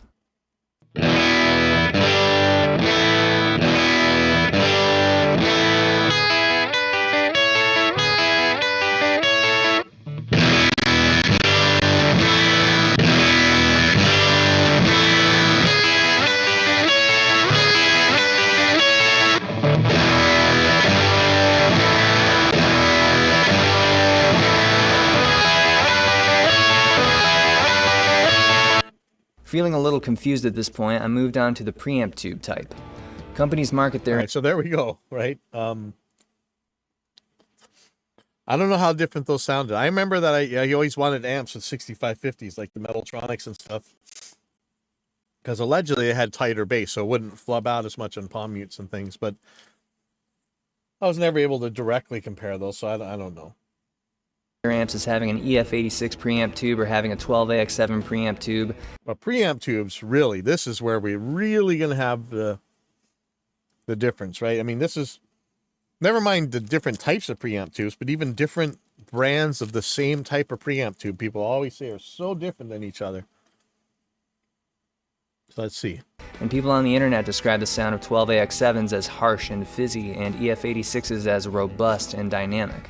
Feeling a little confused at this point, I moved on to the preamp tube type. Companies market their... All right, so there we go, right? I don't know how different those sounded. I remember that I always wanted amps with 6550s, like the Metaltronics and stuff, because allegedly it had tighter bass, so it wouldn't flub out as much on palm mutes and things, but I was never able to directly compare those, so I don't know. amps as having an EF86 preamp tube or having a 12AX7 preamp tube. But preamp tubes, really, this is where we're really going to have the difference, right? I mean, this is, never mind the different types of preamp tubes, but even different brands of the same type of preamp tube, people always say are so different than each other. So let's see. And people on the internet describe the sound of 12AX7s as harsh and fizzy, and EF86s as robust and dynamic.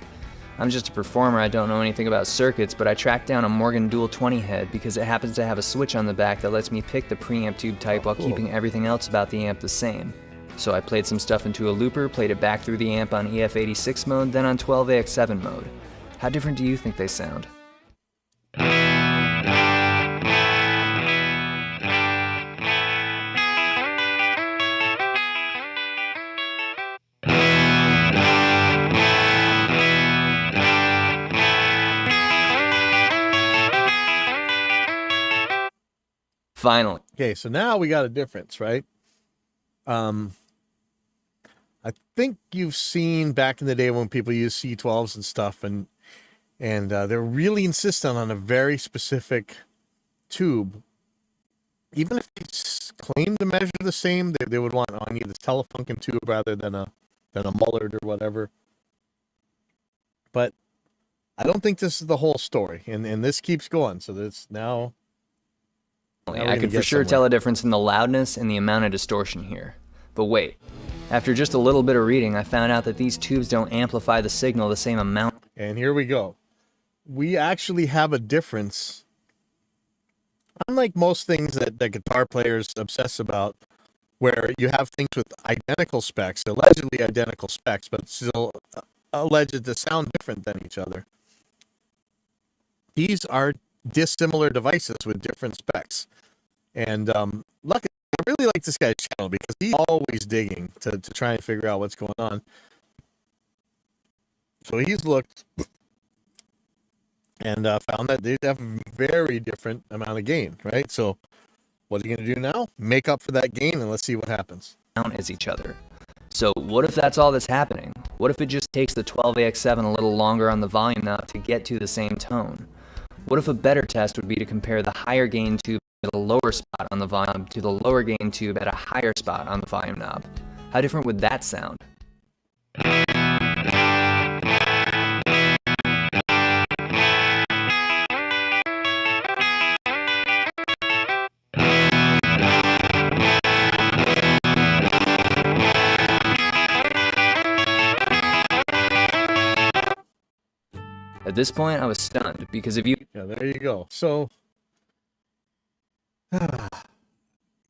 I'm just a performer, I don't know anything about circuits, but I tracked down a Morgan Dual 20 head because it happens to have a switch on the back that lets me pick the preamp tube type while keeping everything else about the amp the same. So I played some stuff into a looper, played it back through the amp on EF86 mode, then on 12AX7 mode. How different do you think they sound? Finally. Okay, so now we got a difference, right? I think you've seen back in the day when people used C12s and stuff, and they're really insistent on a very specific tube. Even if they claim to measure the same, they would want, I need this Telefunken tube rather than a Mullard or whatever. But I don't think this is the whole story, and this keeps going. So that's now I could for sure tell a difference in the loudness and the amount of distortion here. But wait, after just a little bit of reading, I found out that these tubes don't amplify the signal the same amount. And here we go. We actually have a difference. Unlike most things that guitar players obsess about, where you have things with identical specs, allegedly identical specs, but still alleged to sound different than each other. These are dissimilar devices with different specs. And luckily, I really like this guy's channel because he's always digging to try and figure out what's going on. So he's looked and found that they have a very different amount of gain, right? So what are you going to do now? Make up for that gain, and let's see what happens. As each other. So what if that's all that's happening? What if it just takes the 12AX7 a little longer on the volume knob to get to the same tone? What if a better test would be to compare the higher gain tube at a lower spot on the volume to the lower gain tube at a higher spot on the volume knob? How different would that sound? At this point, I was stunned, because if you... Yeah, there you go. So,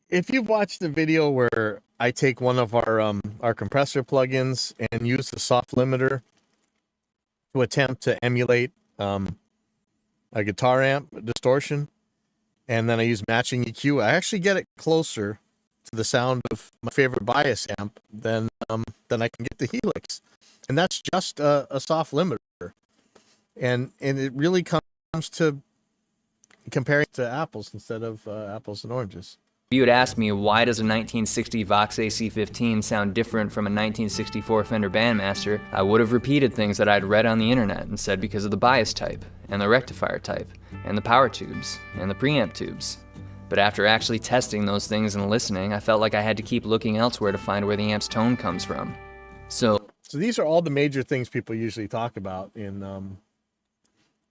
if you've watched the video where I take one of our compressor plugins and use the soft limiter to attempt to emulate a guitar amp distortion, and then I use matching EQ, I actually get it closer to the sound of my favorite bias amp than I can get the Helix. And that's just a soft limiter. And it really comes to comparing to apples instead of apples and oranges. If you had asked me why does a 1960 Vox AC-15 sound different from a 1964 Fender Bandmaster, I would have repeated things that I'd read on the internet and said because of the bias type, and the rectifier type, and the power tubes, and the preamp tubes. But after actually testing those things and listening, I felt like I had to keep looking elsewhere to find where the amp's tone comes from. So these are all the major things people usually talk about in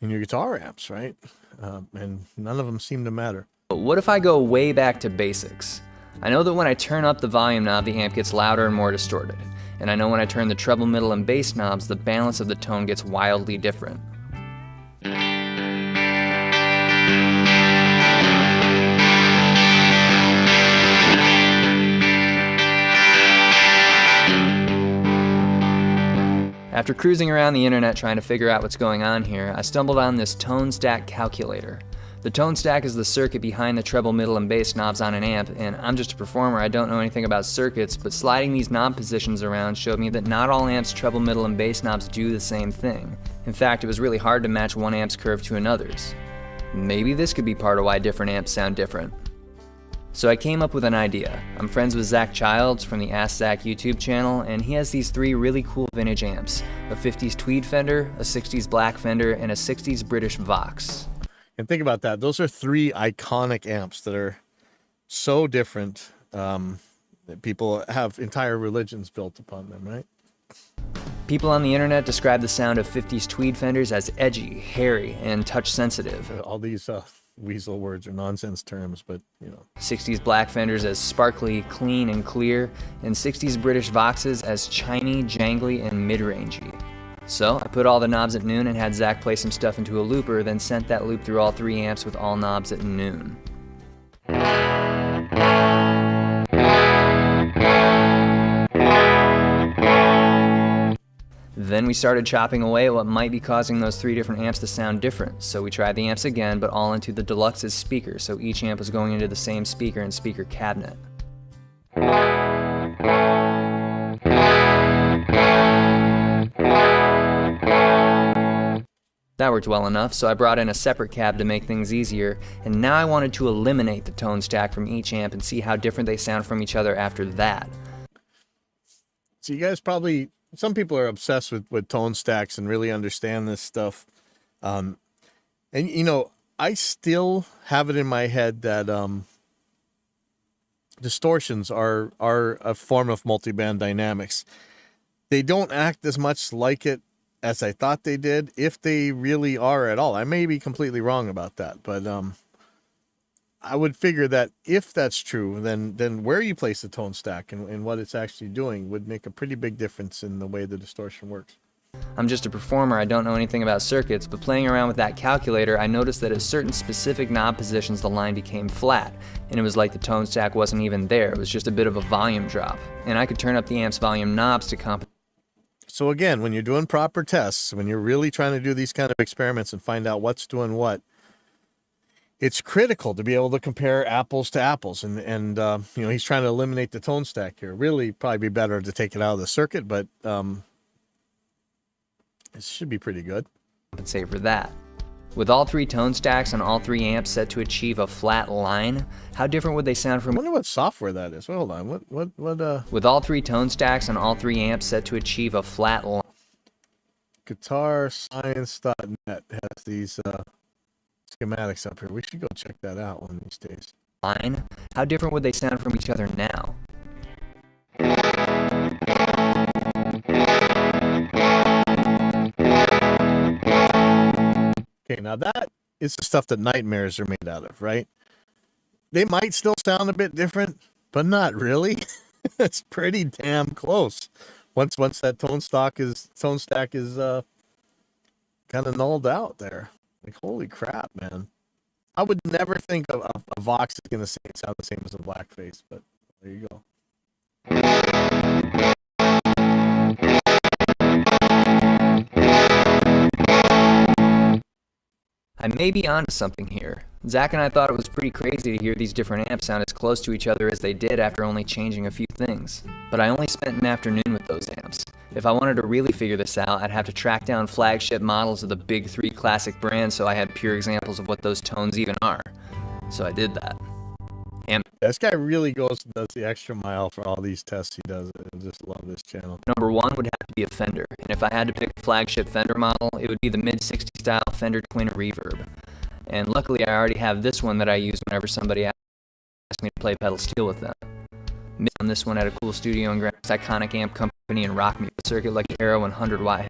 your guitar amps, right? And none of them seem to matter. But what if I go way back to basics? I know that when I turn up the volume knob, the amp gets louder and more distorted. And I know when I turn the treble, middle, and bass knobs, the balance of the tone gets wildly different. After cruising around the internet trying to figure out what's going on here, I stumbled on this tone stack calculator. The tone stack is the circuit behind the treble, middle, and bass knobs on an amp, and I'm just a performer, I don't know anything about circuits, but sliding these knob positions around showed me that not all amps' treble, middle, and bass knobs do the same thing. In fact, it was really hard to match one amp's curve to another's. Maybe this could be part of why different amps sound different. So I came up with an idea. I'm friends with Zach Childs from the Ask Zach YouTube channel, and he has these three really cool vintage amps: a 50s tweed Fender, a 60s black Fender, and a 60s British Vox. And think about that. Those are three iconic amps that are so different that people have entire religions built upon them, right? People on the internet describe the sound of 50s tweed Fenders as edgy, hairy, and touch-sensitive. All these weasel words are nonsense terms, but, you know. 60s black Fenders as sparkly, clean, and clear, and 60s British Voxes as chiny, jangly, and mid-rangey. So I put all the knobs at noon and had Zach play some stuff into a looper, then sent that loop through all three amps with all knobs at noon. Then we started chopping away at what might be causing those three different amps to sound different. So we tried the amps again, but all into the Deluxe's speaker, so each amp was going into the same speaker and speaker cabinet. That worked well enough, so I brought in a separate cab to make things easier, and now I wanted to eliminate the tone stack from each amp and see how different they sound from each other after that. So you guys probably, some people are obsessed with tone stacks and really understand this stuff. And you know, I still have it in my head that distortions are a form of multiband dynamics. They don't act as much like it as I thought they did, if they really are at all. I may be completely wrong about that, but I would figure that if that's true, then where you place the tone stack and what it's actually doing would make a pretty big difference in the way the distortion works. I'm just a performer, I don't know anything about circuits, but playing around with that calculator, I noticed that at certain specific knob positions the line became flat, and it was like the tone stack wasn't even there, it was just a bit of a volume drop. And I could turn up the amp's volume knobs to compensate. So again, when you're doing proper tests, when you're really trying to do these kind of experiments and find out what's doing what, it's critical to be able to compare apples to apples. And you know, he's trying to eliminate the tone stack here. Really, probably be better to take it out of the circuit, but it should be pretty good. Compensate for that. With all three tone stacks on all three amps set to achieve a flat line, how different would they sound I from... wonder what software that is. Well, hold on. What With all three tone stacks on all three amps set to achieve a flat line... GuitarScience.net has these schematics up here. We should go check that out one of these days. How different would they sound from each other now? Okay, now that is the stuff that nightmares are made out of, right? They might still sound a bit different, but not really. It's pretty damn close. Once that tone stack is kind of nulled out there. Like, holy crap, man. I would never think of a Vox is going to sound the same as a Blackface, but there you go. I may be onto something here. Zach and I thought it was pretty crazy to hear these different amps sound as close to each other as they did after only changing a few things. But I only spent an afternoon with those amps. If I wanted to really figure this out, I'd have to track down flagship models of the big three classic brands so I had pure examples of what those tones even are. So I did that. This guy really goes and does the extra mile for all these tests he does. I just love this channel. Number one would have to be a Fender, and if I had to pick a flagship Fender model, it would be the mid-60s style Fender Twin Reverb. And luckily I already have this one that I use whenever somebody asks me to play pedal steel with them. On this one at a cool studio and grabs iconic amp company and rock me with a circuit like Arrow 100Y.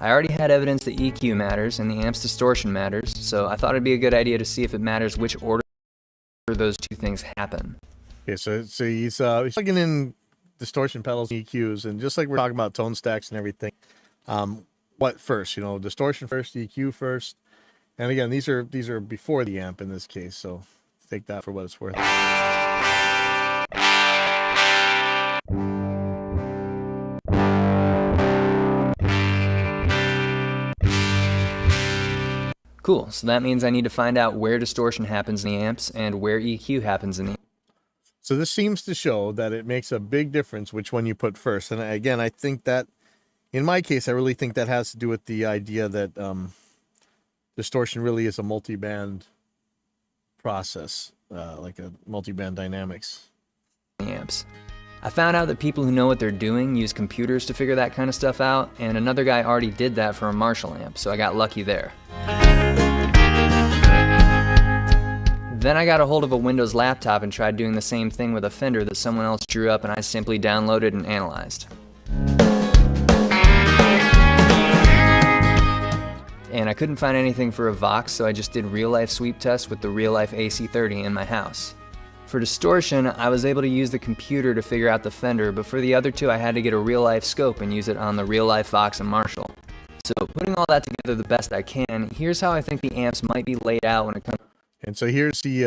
I already had evidence that EQ matters and the amp's distortion matters, so I thought it'd be a good idea to see if it matters which order those two things happen. Okay, so he's plugging in distortion pedals, EQs, and just like we're talking about tone stacks and everything, what first? You know, distortion first, EQ first, and again, these are before the amp in this case, so take that for what it's worth. Cool, so that means I need to find out where distortion happens in the amps and where EQ happens in the amps. So this seems to show that it makes a big difference which one you put first. And again, I think that, in my case, I really think that has to do with the idea that distortion really is a multi-band process, like a multi-band dynamics. Amps. I found out that people who know what they're doing use computers to figure that kind of stuff out, and another guy already did that for a Marshall amp, so I got lucky there. Then I got a hold of a Windows laptop and tried doing the same thing with a Fender that someone else drew up and I simply downloaded and analyzed. And I couldn't find anything for a Vox, so I just did real-life sweep tests with the real-life AC30 in my house. For distortion, I was able to use the computer to figure out the Fender, but for the other two I had to get a real-life scope and use it on the real-life Vox and Marshall. So putting all that together the best I can, here's how I think the amps might be laid out when it comes. And so here's the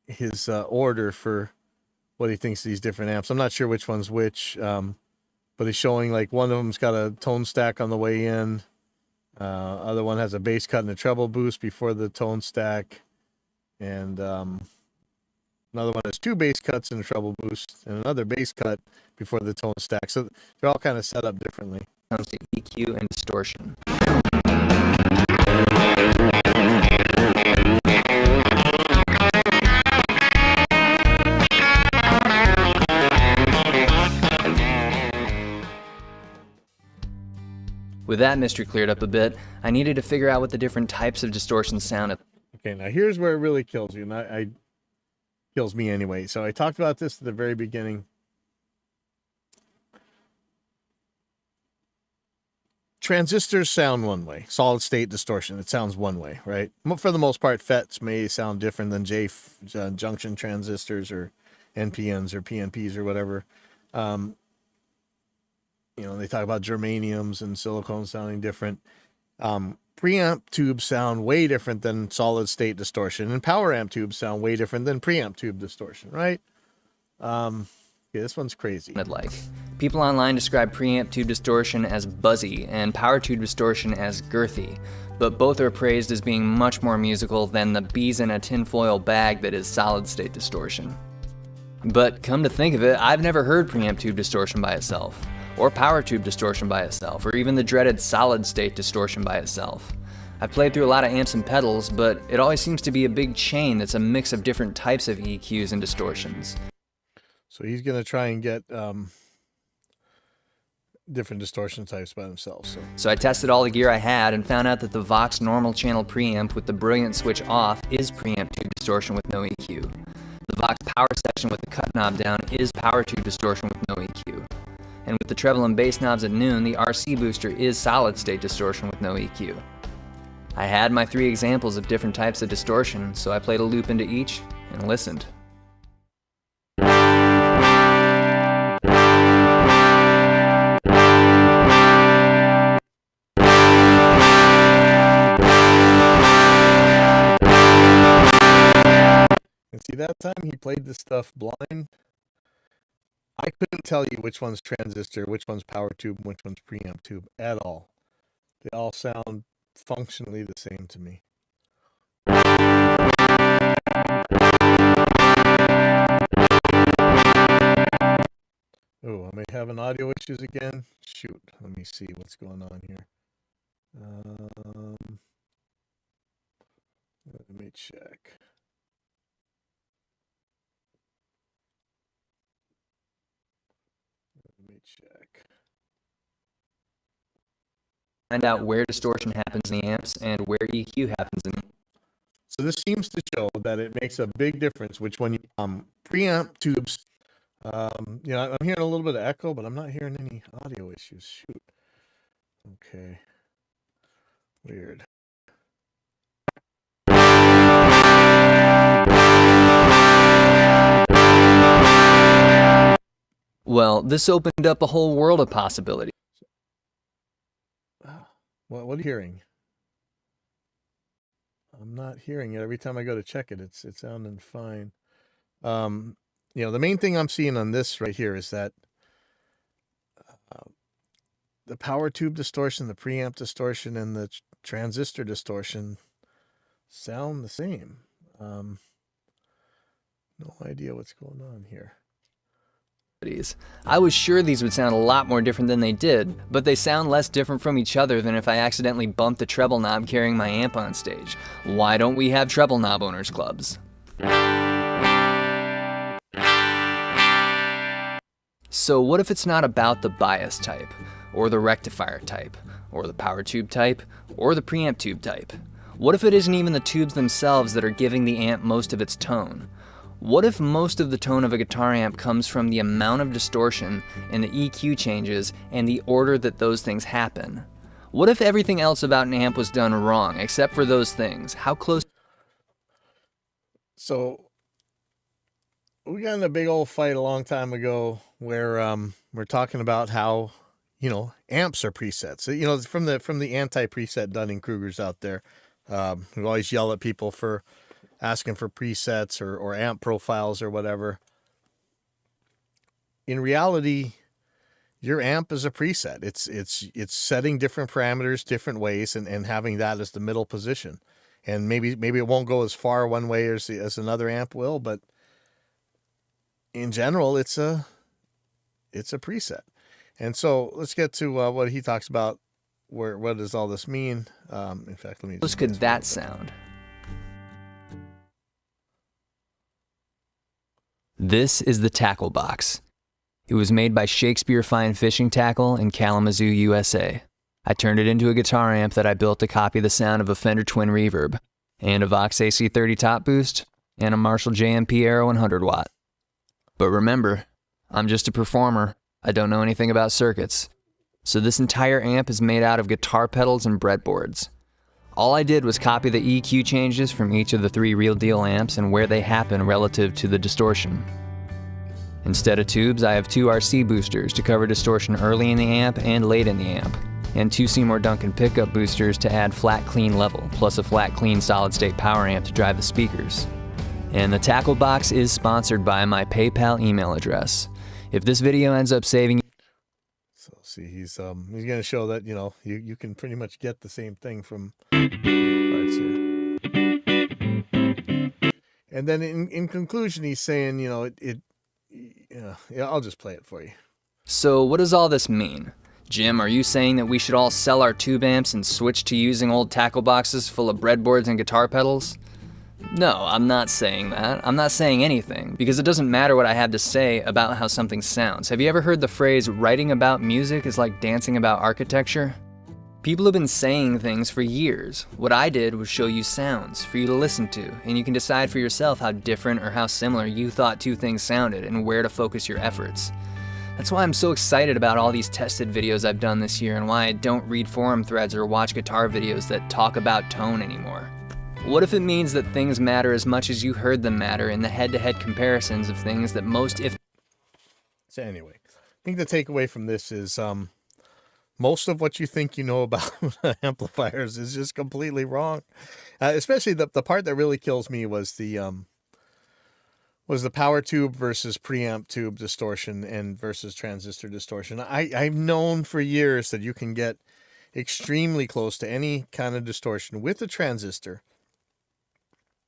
his order for what he thinks these different amps. I'm not sure which one's which, but he's showing like one of them's got a tone stack on the way in. Other one has a bass cut and a treble boost before the tone stack, and another one has two bass cuts and a treble boost, and another bass cut before the tone stack. So they're all kind of set up differently. Comes to EQ and distortion. With that mystery cleared up a bit, I needed to figure out what the different types of distortion sounded. Okay, now here's where it really kills you, and I kills me anyway. So I talked about this at the very beginning. Transistors sound one way, solid state distortion. It sounds one way, right? For the most part, FETs may sound different than junction transistors or NPNs or PNPs or whatever. You know, they talk about germaniums and silicone sounding different. Preamp tubes sound way different than solid state distortion, and power amp tubes sound way different than preamp tube distortion, right? Yeah, this one's crazy. Like. People online describe preamp tube distortion as buzzy and power tube distortion as girthy, but both are praised as being much more musical than the bees in a tinfoil bag that is solid state distortion. But come to think of it, I've never heard preamp tube distortion by itself, or power tube distortion by itself, or even the dreaded solid state distortion by itself. I've played through a lot of amps and pedals, but it always seems to be a big chain that's a mix of different types of EQs and distortions. So he's going to try and get different distortion types by himself. So I tested all the gear I had and found out that the Vox normal channel preamp with the brilliant switch off is preamp tube distortion with no EQ. The Vox power section with the cut knob down is power tube distortion with no EQ. And with the treble and bass knobs at noon, the RC booster is solid state distortion with no EQ. I had my 3 examples of different types of distortion, so I played a loop into each and listened. And see, that time he played this stuff blind, I couldn't tell you which one's transistor, which one's power tube, and which one's preamp tube at all. They all sound functionally the same to me. Oh, I may have an audio issues again. Shoot, let me see what's going on here. Let me check. Find out where distortion happens in the amps and where EQ happens in the... So this seems to show that it makes a big difference which one you preamp tubes. You know, I'm hearing a little bit of echo, but I'm not hearing any audio issues. Shoot. Okay. Weird. Well, this opened up a whole world of possibilities. What are you hearing? I'm not hearing it. Every time I go to check it, it's sounding fine. You know, the main thing I'm seeing on this right here is that the power tube distortion, the preamp distortion, and the transistor distortion sound the same. No idea what's going on here. I was sure these would sound a lot more different than they did, but they sound less different from each other than if I accidentally bumped the treble knob carrying my amp on stage. Why don't we have treble knob owners clubs? So what if it's not about the bias type, or the rectifier type, or the power tube type, or the preamp tube type? What if it isn't even the tubes themselves that are giving the amp most of its tone? What if most of the tone of a guitar amp comes from the amount of distortion and the EQ changes and the order that those things happen? What if everything else about an amp was done wrong except for those things? How close? So we got in a big old fight a long time ago where we're talking about how, you know, amps are presets. You know, from the anti-preset Dunning-Krugers out there, who always yell at people for asking for presets or amp profiles or whatever. In reality, your amp is a preset. It's setting different parameters different ways and having that as the middle position. And maybe it won't go as far one way as another amp will, but in general, it's a preset. And so let's get to what he talks about. What does all this mean? In fact, let me. How close could that sound? This is the tackle box. It was made by Shakespeare Fine Fishing Tackle in Kalamazoo, USA. I turned it into a guitar amp that I built to copy the sound of a Fender Twin Reverb, and a Vox AC30 top boost, and a Marshall JMP Aero 100 watt. But remember, I'm just a performer. I don't know anything about circuits. So this entire amp is made out of guitar pedals and breadboards. All I did was copy the EQ changes from each of the 3 real deal amps and where they happen relative to the distortion. Instead of tubes, I have 2 RC boosters to cover distortion early in the amp and late in the amp, and 2 Seymour Duncan pickup boosters to add flat clean level, plus a flat clean solid state power amp to drive the speakers. And the tackle box is sponsored by my PayPal email address. If this video ends up saving, so see, he's going to show that, you know, you can pretty much get the same thing from parts here. And then in conclusion, he's saying, you know, yeah, I'll just play it for you. So what does all this mean? Jim, are you saying that we should all sell our tube amps and switch to using old tackle boxes full of breadboards and guitar pedals? No, I'm not saying that. I'm not saying anything, because it doesn't matter what I have to say about how something sounds. Have you ever heard the phrase, writing about music is like dancing about architecture? People have been saying things for years. What I did was show you sounds for you to listen to, and you can decide for yourself how different or how similar you thought 2 things sounded and where to focus your efforts. That's why I'm so excited about all these tested videos I've done this year and why I don't read forum threads or watch guitar videos that talk about tone anymore. What if it means that things matter as much as you heard them matter in the head-to-head comparisons of things that most, if... So anyway, I think the takeaway from this is most of what you think you know about amplifiers is just completely wrong. Especially the part that really kills me was the power tube versus preamp tube distortion and versus transistor distortion. I've known for years that you can get extremely close to any kind of distortion with a transistor,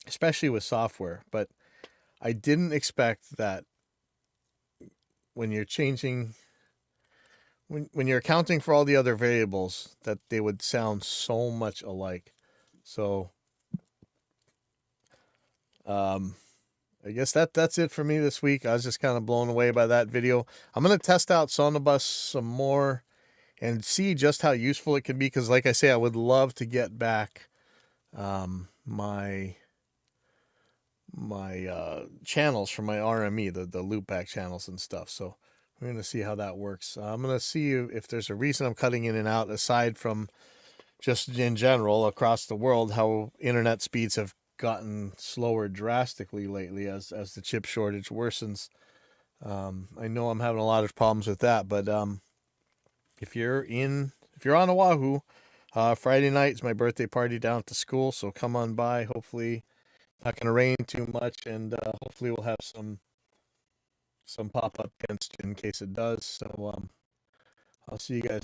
especially with software, but I didn't expect that when you're changing, when you're accounting for all the other variables, that they would sound so much alike. So I guess that's it for me this week. I was just kind of blown away by that video. I'm going to test out Sonobus some more and see just how useful it can be, because like I say, I would love to get back my channels from my RME, the loopback channels and stuff. So we're going to see how that works. I'm going to see if there's a reason I'm cutting in and out, aside from just in general across the world, how internet speeds have gotten slower drastically lately as the chip shortage worsens. I know I'm having a lot of problems with that, but if you're on Oahu, Friday night is my birthday party down at the school, so come on by. Hopefully not going to rain too much, and hopefully we'll have some pop-up tents in case it does. So I'll see you guys